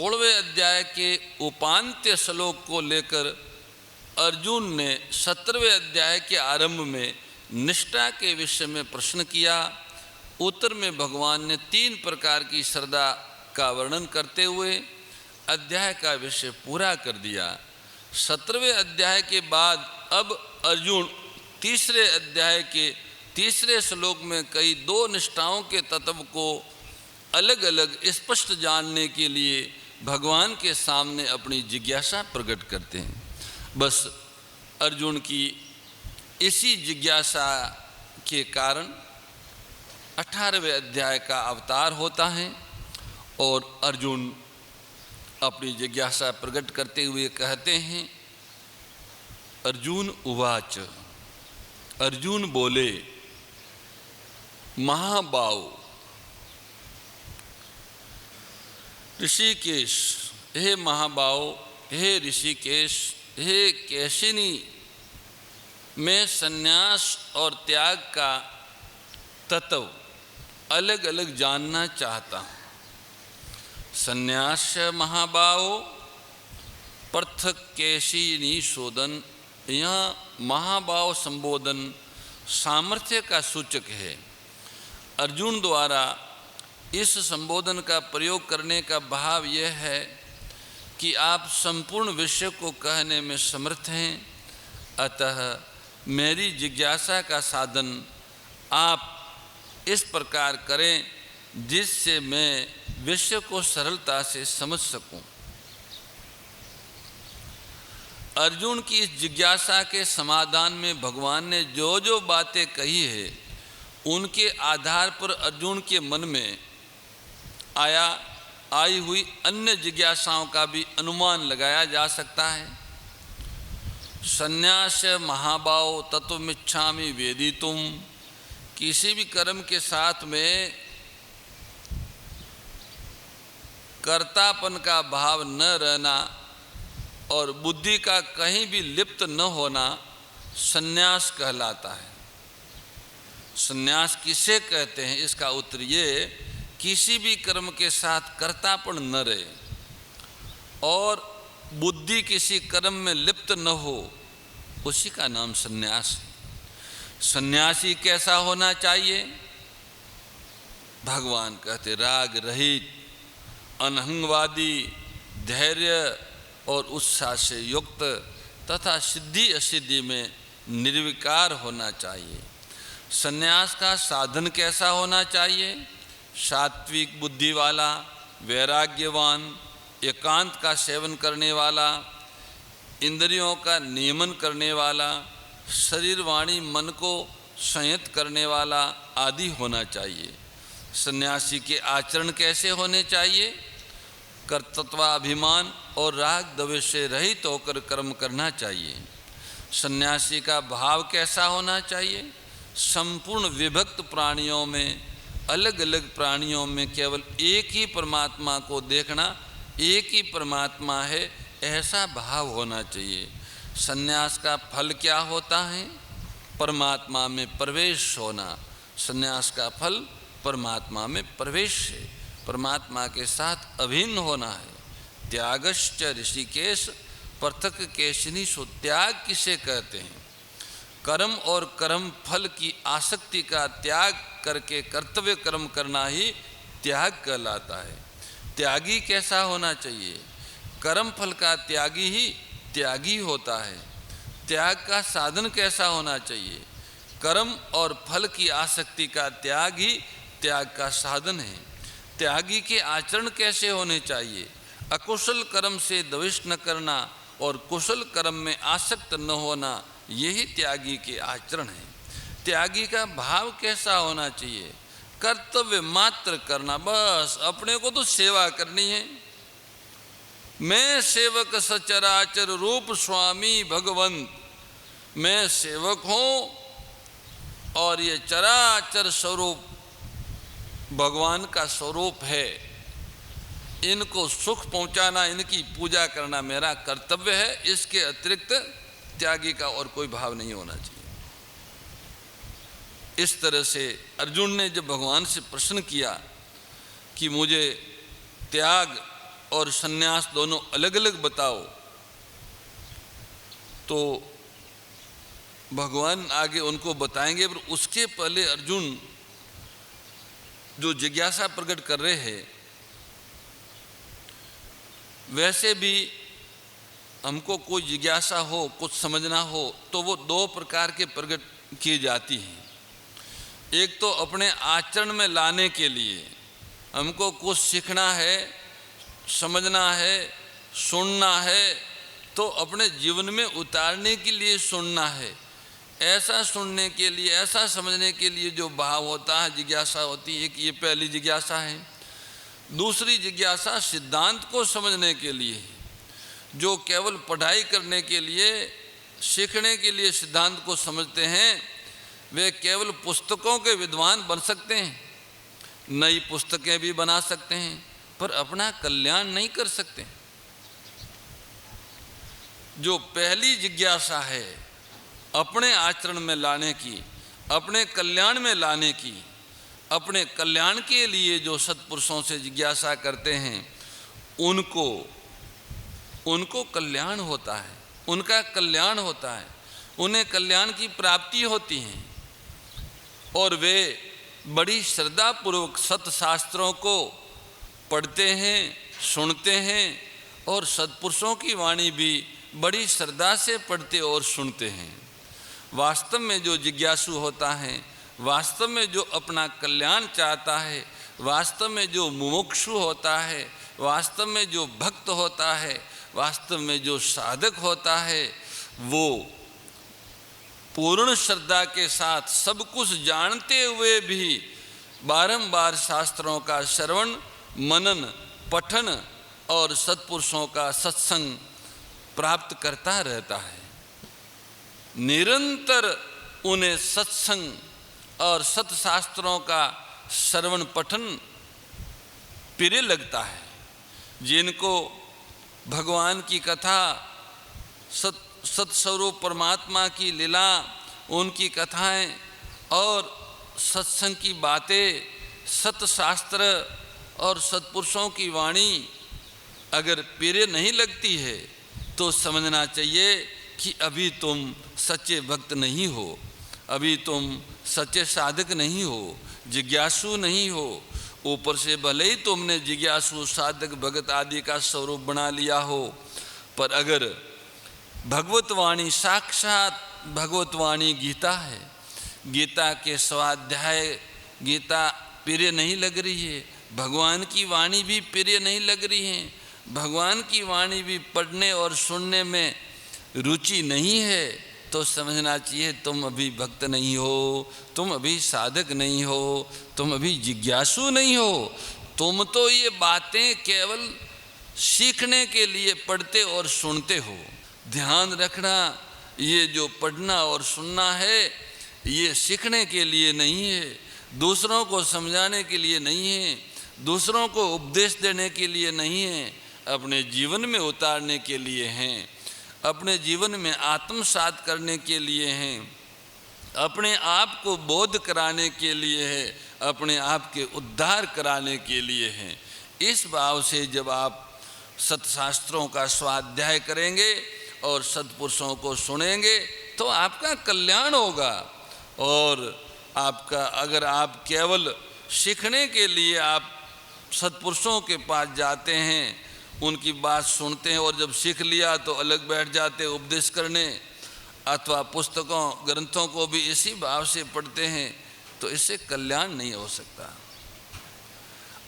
16वें अध्याय के उपांत्य श्लोक को लेकर अर्जुन ने 17वें अध्याय के आरंभ में निष्ठा के विषय में प्रश्न किया। उत्तर में भगवान ने 3 प्रकार की श्रद्धा का वर्णन करते हुए अध्याय का विषय पूरा कर दिया। 17वें अध्याय के बाद अब अर्जुन तीसरे अध्याय के तीसरे श्लोक में कई 2 निष्ठाओं के तत्व को अलग अलग स्पष्ट जानने के लिए भगवान के सामने अपनी जिज्ञासा प्रकट करते हैं। बस अर्जुन की इसी जिज्ञासा के कारण 18वें अध्याय का अवतार होता है और अर्जुन अपनी जिज्ञासा प्रकट करते हुए कहते हैं, अर्जुन उवाच, अर्जुन बोले, महाबाहो ऋषिकेश, हे महाबाहो, हे ऋषिकेश, हे केशिनी, मैं संन्यास और त्याग का तत्व अलग अलग जानना चाहता हूँ। संन्यास महाबाहो पृथक केशिनी शोधन, यह महाबाहो संबोधन सामर्थ्य का सूचक है। अर्जुन द्वारा इस संबोधन का प्रयोग करने का भाव यह है कि आप संपूर्ण विषय को कहने में समर्थ हैं, अतः मेरी जिज्ञासा का साधन आप इस प्रकार करें जिससे मैं विषय को सरलता से समझ सकूं। अर्जुन की इस जिज्ञासा के समाधान में भगवान ने जो जो बातें कही है उनके आधार पर अर्जुन के मन में आई हुई अन्य जिज्ञासाओं का भी अनुमान लगाया जा सकता है। संन्यास महाबाहो तत्वमिच्छामि वेदितुम, किसी भी कर्म के साथ में कर्तापन का भाव न रहना और बुद्धि का कहीं भी लिप्त न होना संन्यास कहलाता है। संन्यास किसे कहते हैं, इसका उत्तर ये, किसी भी कर्म के साथ कर्तापन न रहे और बुद्धि किसी कर्म में लिप्त न हो, उसी का नाम संन्यास है। सन्यासी कैसा होना चाहिए? भगवान कहते राग रहित, अनहंगवादी, धैर्य और उत्साह से युक्त तथा सिद्धि असिद्धि में निर्विकार होना चाहिए। सन्यास का साधन कैसा होना चाहिए? सात्विक बुद्धि वाला, वैराग्यवान, एकांत का सेवन करने वाला, इंद्रियों का नियमन करने वाला, शरीर वाणी मन को संयत करने वाला आदि होना चाहिए। सन्यासी के आचरण कैसे होने चाहिए? कर्तृत्वाभिमान और राग द्वेष से रहित होकर कर्म करना चाहिए। सन्यासी का भाव कैसा होना चाहिए? संपूर्ण विभक्त प्राणियों में, अलग अलग प्राणियों में केवल एक ही परमात्मा को देखना, एक ही परमात्मा है, ऐसा भाव होना चाहिए। सन्यास का फल क्या होता है? परमात्मा में प्रवेश होना। सन्यास का फल परमात्मा में प्रवेश है, परमात्मा के साथ अभिन्न होना है। त्यागश्च ऋषिकेश पृथक केशिनी सो, त्याग किसे कहते हैं? कर्म और कर्म फल की आसक्ति का त्याग करके कर्तव्य कर्म करना ही त्याग कहलाता है। त्यागी कैसा होना चाहिए? कर्म फल का त्यागी ही त्यागी होता है। त्याग का साधन कैसा होना चाहिए? कर्म और फल की आसक्ति का त्याग ही त्याग का साधन है। त्यागी के आचरण कैसे होने चाहिए? अकुशल कर्म से द्वेष न करना और कुशल कर्म में आसक्त न होना, यही त्यागी के आचरण है। त्यागी का भाव कैसा होना चाहिए? कर्तव्य मात्र करना, बस अपने को तो सेवा करनी है। मैं सेवक सचराचर रूप स्वामी भगवंत, मैं सेवक हूँ और ये चराचर स्वरूप भगवान का स्वरूप है। इनको सुख पहुँचाना, इनकी पूजा करना मेरा कर्तव्य है। इसके अतिरिक्त त्यागी का और कोई भाव नहीं होना चाहिए। इस तरह से अर्जुन ने जब भगवान से प्रश्न किया कि मुझे त्याग और सन्यास दोनों अलग अलग बताओ, तो भगवान आगे उनको बताएंगे। पर उसके पहले अर्जुन जो जिज्ञासा प्रकट कर रहे हैं, वैसे भी हमको कोई जिज्ञासा हो, कुछ समझना हो, तो वो दो प्रकार के प्रकट की जाती हैं। एक तो अपने आचरण में लाने के लिए, हमको कुछ सीखना है, समझना है, सुनना है, तो अपने जीवन में उतारने के लिए सुनना है। ऐसा सुनने के लिए, ऐसा समझने के लिए जो भाव होता है, जिज्ञासा होती है, कि ये पहली जिज्ञासा है। दूसरी जिज्ञासा सिद्धांत को समझने के लिए है। जो केवल पढ़ाई करने के लिए, सीखने के लिए सिद्धांत को समझते हैं, वे केवल पुस्तकों के विद्वान बन सकते हैं, नई पुस्तकें भी बना सकते हैं, पर अपना कल्याण नहीं कर सकते। जो पहली जिज्ञासा है अपने आचरण में लाने की, अपने कल्याण में लाने की, अपने कल्याण के लिए जो सत्पुरुषों से जिज्ञासा करते हैं, उनको कल्याण होता है, उनका कल्याण होता है, उन्हें कल्याण की प्राप्ति होती है। और वे बड़ी श्रद्धापूर्वक सत्शास्त्रों को पढ़ते हैं, सुनते हैं, और सत्पुरुषों की वाणी भी बड़ी श्रद्धा से पढ़ते और सुनते हैं। वास्तव में जो जिज्ञासु होता है, वास्तव में जो अपना कल्याण चाहता है, वास्तव में जो मुमुक्षु होता है, वास्तव में जो भक्त होता है, वास्तव में जो साधक होता है, वो पूर्ण श्रद्धा के साथ सब कुछ जानते हुए भी बारंबार शास्त्रों का श्रवण, मनन, पठन और सत्पुरुषों का सत्संग प्राप्त करता रहता है। निरंतर उन्हें सत्संग और सत्शास्त्रों का श्रवण पठन प्रिय लगता है। जिनको भगवान की कथा, सत्स्वरूप परमात्मा की लीला, उनकी कथाएं और सत्संग की बातें, सत्शास्त्र और सत्पुरुषों की वाणी अगर प्रिय नहीं लगती है, तो समझना चाहिए कि अभी तुम सच्चे भक्त नहीं हो, अभी तुम सच्चे साधक नहीं हो, जिज्ञासु नहीं हो। ऊपर से भले ही तुमने जिज्ञासु, साधक, भगत आदि का स्वरूप बना लिया हो, पर अगर भगवत वाणी, साक्षात भगवत वाणी गीता है, गीता के स्वाध्याय, गीता प्रिय नहीं लग रही है, भगवान की वाणी भी प्रिय नहीं लग रही है, भगवान की वाणी भी पढ़ने और सुनने में रुचि नहीं है, तो समझना चाहिए तुम अभी भक्त नहीं हो, तुम अभी साधक नहीं हो, तुम अभी जिज्ञासु नहीं हो। तुम तो ये बातें केवल सीखने के लिए पढ़ते और सुनते हो। ध्यान रखना, ये जो पढ़ना और सुनना है, ये सीखने के लिए नहीं है, दूसरों को समझाने के लिए नहीं है, दूसरों को उपदेश देने के लिए नहीं है, अपने जीवन में उतारने के लिए हैं, अपने जीवन में आत्मसात करने के लिए हैं, अपने आप को बोध कराने के लिए है, अपने आप के उद्धार कराने के लिए हैं। इस भाव से जब आप सत्शास्त्रों का स्वाध्याय करेंगे और सत्पुरुषों को सुनेंगे, तो आपका कल्याण होगा। और आपका, अगर आप केवल सीखने के लिए आप सत्पुरुषों के पास जाते हैं, उनकी बात सुनते हैं और जब सीख लिया तो अलग बैठ जाते उपदेश करने, अथवा पुस्तकों, ग्रंथों को भी इसी भाव से पढ़ते हैं, तो इससे कल्याण नहीं हो सकता।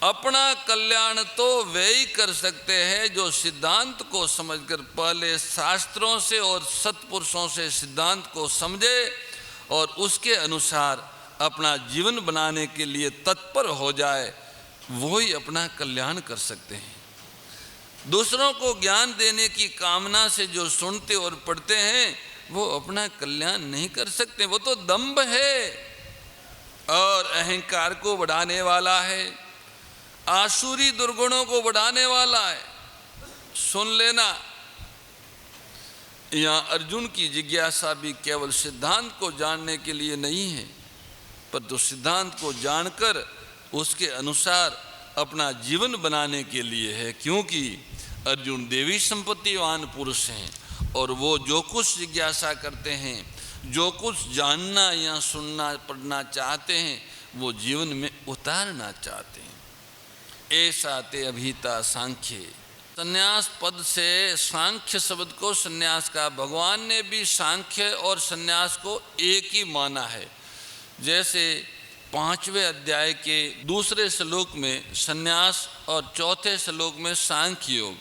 अपना कल्याण तो वे ही कर सकते हैं जो सिद्धांत को समझकर पहले शास्त्रों से और सत्पुरुषों से सिद्धांत को समझे और उसके अनुसार अपना जीवन बनाने के लिए तत्पर हो जाए, वो ही अपना कल्याण कर सकते हैं। दूसरों को ज्ञान देने की कामना से जो सुनते और पढ़ते हैं, वो अपना कल्याण नहीं कर सकते। वो तो दंभ है और अहंकार को बढ़ाने वाला है, आसुरी दुर्गुणों को बढ़ाने वाला है। सुन लेना, यहाँ अर्जुन की जिज्ञासा भी केवल सिद्धांत को जानने के लिए नहीं है, पर तो सिद्धांत को जानकर उसके अनुसार अपना जीवन बनाने के लिए है, क्योंकि अर्जुन देवी संपत्तिवान पुरुष हैं और वो जो कुछ जिज्ञासा करते हैं, जो कुछ जानना या सुनना पढ़ना चाहते हैं, वो जीवन में उतारना चाहते हैं। ऐसा ते अभिता सांख्य। संन्यास पद से सांख्य शब्द को संन्यास का, भगवान ने भी सांख्य और संन्यास को एक ही माना है। जैसे 5वें अध्याय के दूसरे श्लोक में संन्यास और चौथे श्लोक में सांख्य योग,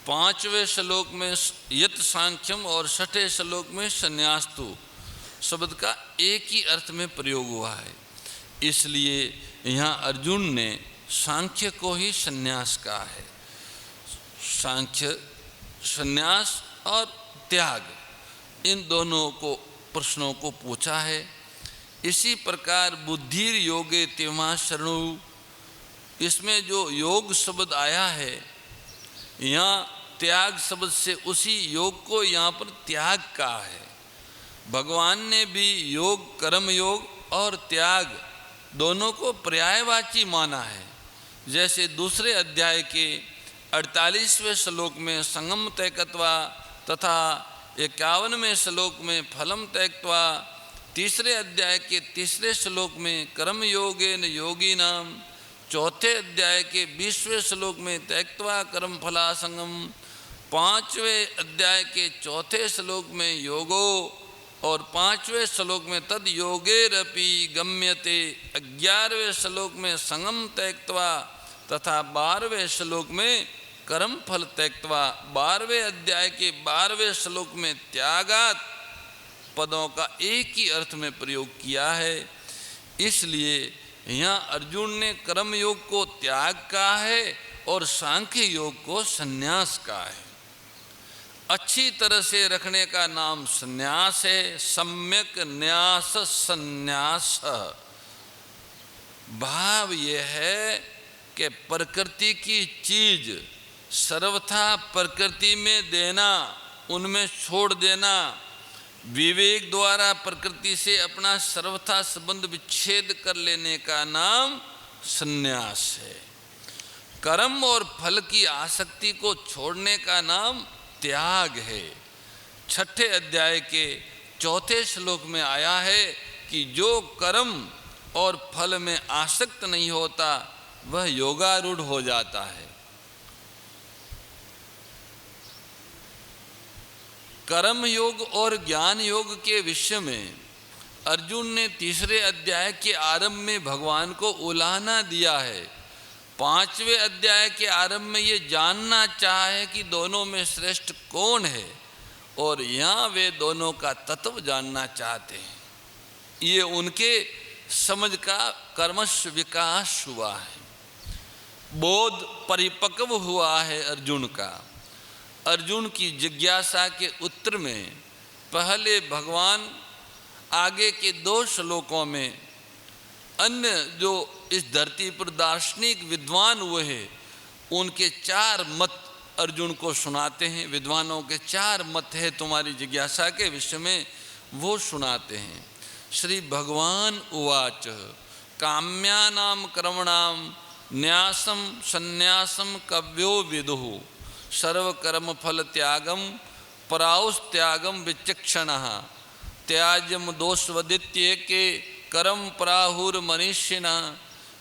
5वें श्लोक में यत सांख्यम और 6ठे श्लोक में संन्यास्तु शब्द का एक ही अर्थ में प्रयोग हुआ है। इसलिए यहाँ अर्जुन ने सांख्य को ही संन्यास कहा है। सांख्य संन्यास और त्याग, इन दोनों को प्रश्नों को पूछा है। इसी प्रकार बुद्धिर योगे तिमा शरणु, इसमें जो योग शब्द आया है, यहाँ त्याग शब्द से उसी योग को यहाँ पर त्याग कहा है। भगवान ने भी योग, कर्म योग और त्याग दोनों को पर्यायवाची माना है। जैसे दूसरे अध्याय के 48वें श्लोक में संगम त्यक्त्वा तथा 51वें श्लोक में फलम त्यक्त्वा, तीसरे अध्याय के तीसरे श्लोक में कर्म योगेन योगिनाम, चौथे अध्याय के 20वें श्लोक में त्यक्त्वा कर्म फलासंगम, 5वें अध्याय के चौथे श्लोक में योगो और 5वें श्लोक में तद योगेरपि गम्यते, 11वें श्लोक में संगम त्यक्त्वा तथा 12वें श्लोक में कर्म फल त्यक्त्वा, 12वें अध्याय के 12वें श्लोक में त्यागात पदों का एक ही अर्थ में प्रयोग किया है। इसलिए यहाँ अर्जुन ने कर्म योग को त्याग कहा है और सांख्य योग को संन्यास कहा है। अच्छी तरह से रखने का नाम संन्यास है। सम्यक न्यास संन्यास। भाव यह है कि प्रकृति की चीज सर्वथा प्रकृति में देना, उनमें छोड़ देना, विवेक द्वारा प्रकृति से अपना सर्वथा संबंध विच्छेद कर लेने का नाम संन्यास है। कर्म और फल की आसक्ति को छोड़ने का नाम त्याग है। 6ठे अध्याय के 4थे श्लोक में आया है कि जो कर्म और फल में आसक्त नहीं होता वह योगारूढ़ हो जाता है। कर्म योग और ज्ञान योग के विषय में अर्जुन ने तीसरे अध्याय के आरंभ में भगवान को उलाहना दिया है। 5वें अध्याय के आरंभ में ये जानना चाहे कि दोनों में श्रेष्ठ कौन है, और यहाँ वे दोनों का तत्व जानना चाहते हैं। ये उनके समझ का कर्मश विकास हुआ है, बोध परिपक्व हुआ है अर्जुन का। अर्जुन की जिज्ञासा के उत्तर में पहले भगवान आगे के 2 श्लोकों में अन्य जो इस धरती पर दार्शनिक विद्वान हुए हैं उनके 4 मत अर्जुन को सुनाते हैं। विद्वानों के 4 मत है तुम्हारी जिज्ञासा के विषय में, वो सुनाते हैं। श्री भगवान उवाच काम्यानां कर्मणां न्यासं संन्यासं कव्यो विदुः सर्वकर्म फल त्यागम पराउस्त्यागम विचक्षणः त्याज्यम दोषवदित्ये के कर्म प्राहुर मनीषिणः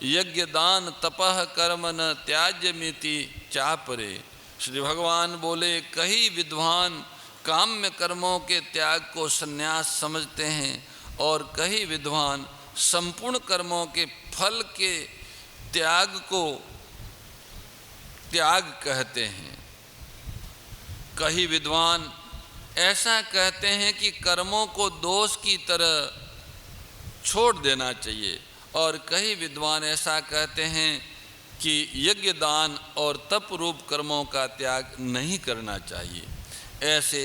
यज्ञ दान तपः कर्म न त्याज्यमिति चापरे। श्री भगवान बोले कई विद्वान काम्य कर्मों के त्याग को संन्यास समझते हैं और कई विद्वान संपूर्ण कर्मों के फल के त्याग को त्याग कहते हैं। कई विद्वान ऐसा कहते हैं कि कर्मों को दोष की तरह छोड़ देना चाहिए, और कई विद्वान ऐसा कहते हैं कि यज्ञ दान और तप रूप कर्मों का त्याग नहीं करना चाहिए। ऐसे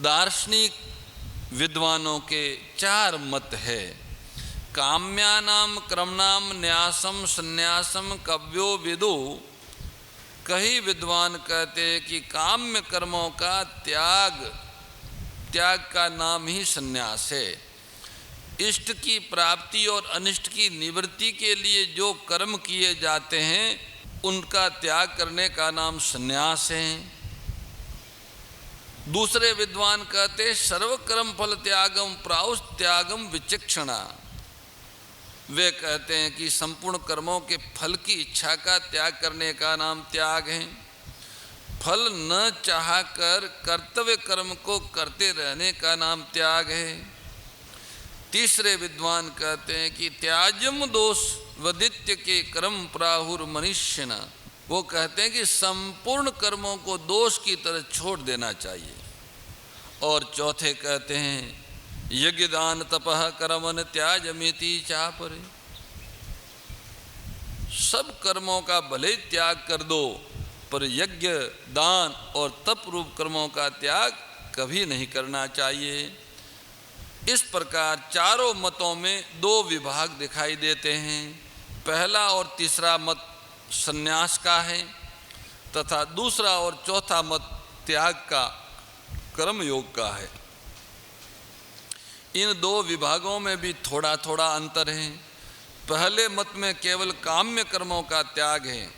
दार्शनिक विद्वानों के 4 मत है। काम्यानाम कर्मणाम न्यासम संन्यासम कव्यो विदु। कई विद्वान कहते हैं कि काम्य कर्मों का त्याग का नाम ही संन्यास है। इष्ट की प्राप्ति और अनिष्ट की निवृत्ति के लिए जो कर्म किए जाते हैं उनका त्याग करने का नाम संन्यास है। दूसरे विद्वान कहते सर्व कर्म फल त्यागम प्राउस त्यागम विचक्षणा। वे कहते हैं कि संपूर्ण कर्मों के फल की इच्छा का त्याग करने का नाम त्याग है। फल न चाहकर कर्तव्य कर्म को करते रहने का नाम त्याग है। तीसरे विद्वान कहते हैं कि त्याज्यम दोष वदित्य के कर्म प्राहुर मनुष्यना। वो कहते हैं कि संपूर्ण कर्मों को दोष की तरह छोड़ देना चाहिए। और चौथे कहते हैं यज्ञ दान तपह कर्मन त्याजमिति चापरे। सब कर्मों का भले त्याग कर दो पर यज्ञ दान और तप रूप कर्मों का त्याग कभी नहीं करना चाहिए। इस प्रकार चारों मतों में दो विभाग दिखाई देते हैं। पहला और तीसरा मत संन्यास का है तथा दूसरा और चौथा मत त्याग का कर्म योग का है। इन दो विभागों में भी थोड़ा थोड़ा अंतर है। पहले मत में केवल काम्य कर्मों का त्याग है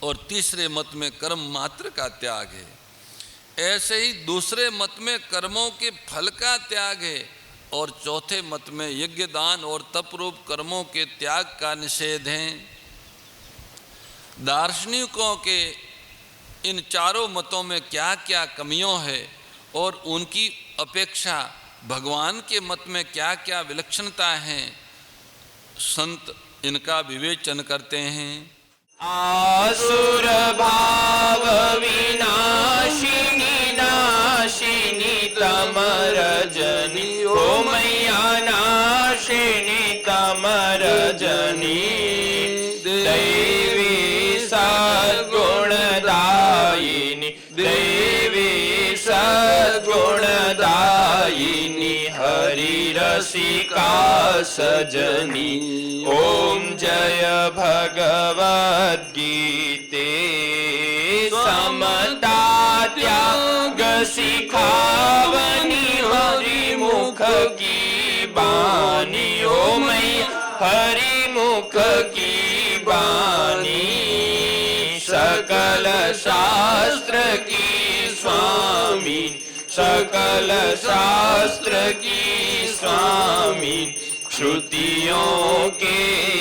और तीसरे मत में कर्म मात्र का त्याग है। ऐसे ही दूसरे मत में कर्मों के फल का त्याग है और चौथे मत में यज्ञ दान और तप रूप कर्मों के त्याग का निषेध है। दार्शनिकों के इन चारों मतों में क्या क्या कमियों है और उनकी अपेक्षा भगवान के मत में क्या क्या विलक्षणता हैं, संत इनका विवेचन करते हैं। आसुर भाव विनाशिनी नाशिनी तमरजनी ओ मैया नाशिनी तमरजनी। दैवी सद्गुणदायिनी देवी सद्गुणदायिनी हरि रसिका सजनी। ओम जय भगवद्गीते समता त्याग सिखावनी हरि मुख की बानी। ओ मैया हरि मुख की बानी। सकल शास्त्र की स्वामी सकल शास्त्र की स्वामी श्रुतियों के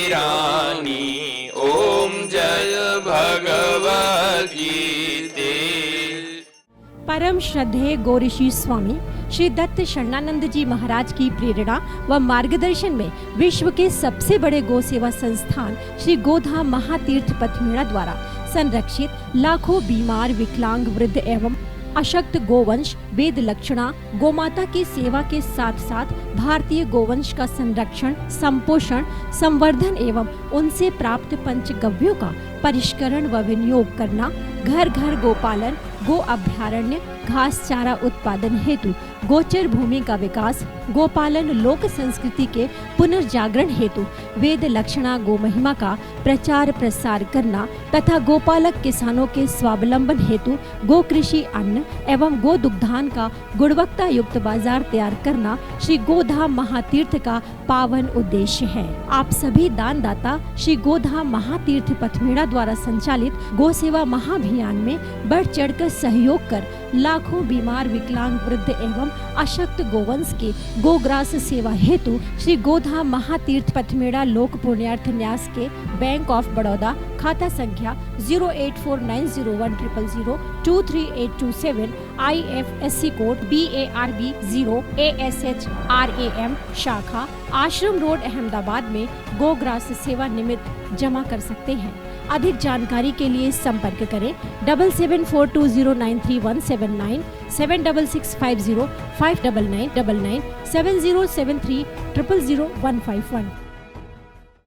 रानी। ओम जय भगवद्गीते। परम श्रद्धेय गौरीशी स्वामी श्री दत्त शरणानंद जी महाराज की प्रेरणा व मार्गदर्शन में विश्व के सबसे बड़े गौ सेवा संस्थान श्री गोधाम महातीर्थ पथमेड़ा द्वारा संरक्षित लाखों बीमार विकलांग वृद्ध एवं अशक्त गोवंश वेद लक्षणा गोमाता की सेवा के साथ साथ भारतीय गोवंश का संरक्षण संपोषण संवर्धन एवं उनसे प्राप्त पंचगव्यों का परिष्करण व विनियोग करना, घर घर गोपालन गो अभ्यारण्य घास चारा उत्पादन हेतु गोचर भूमि का विकास, गोपालन लोक संस्कृति के पुनर्जागरण हेतु वेद लक्षणा गो महिमा का प्रचार प्रसार करना तथा गोपालक किसानों के स्वावलंबन हेतु गो कृषि अन्न एवं गो दुग्धान का गुणवत्ता युक्त बाजार तैयार करना श्री गोधाम महातीर्थ का पावन उद्देश्य है। आप सभी दानदाता श्री गोधाम महातीर्थ पथमेड़ा द्वारा संचालित गो सेवा महाअभियान में बढ़ चढ़कर सहयोग कर लाखों बीमार विकलांग वृद्ध एवं अशक्त गोवंश के गोग्रास सेवा हेतु श्री गोधाम महातीर्थ पथमेड़ा लोक पुण्यार्थ न्यास के बैंक ऑफ बड़ौदा खाता संख्या 084901000238827 IFSC कोड BARB 0 ASHRAM शाखा आश्रम रोड अहमदाबाद में गोग्रास सेवा निमित्त जमा कर सकते हैं। अधिक जानकारी के लिए संपर्क करें 7742093179 7665059999 7073000151।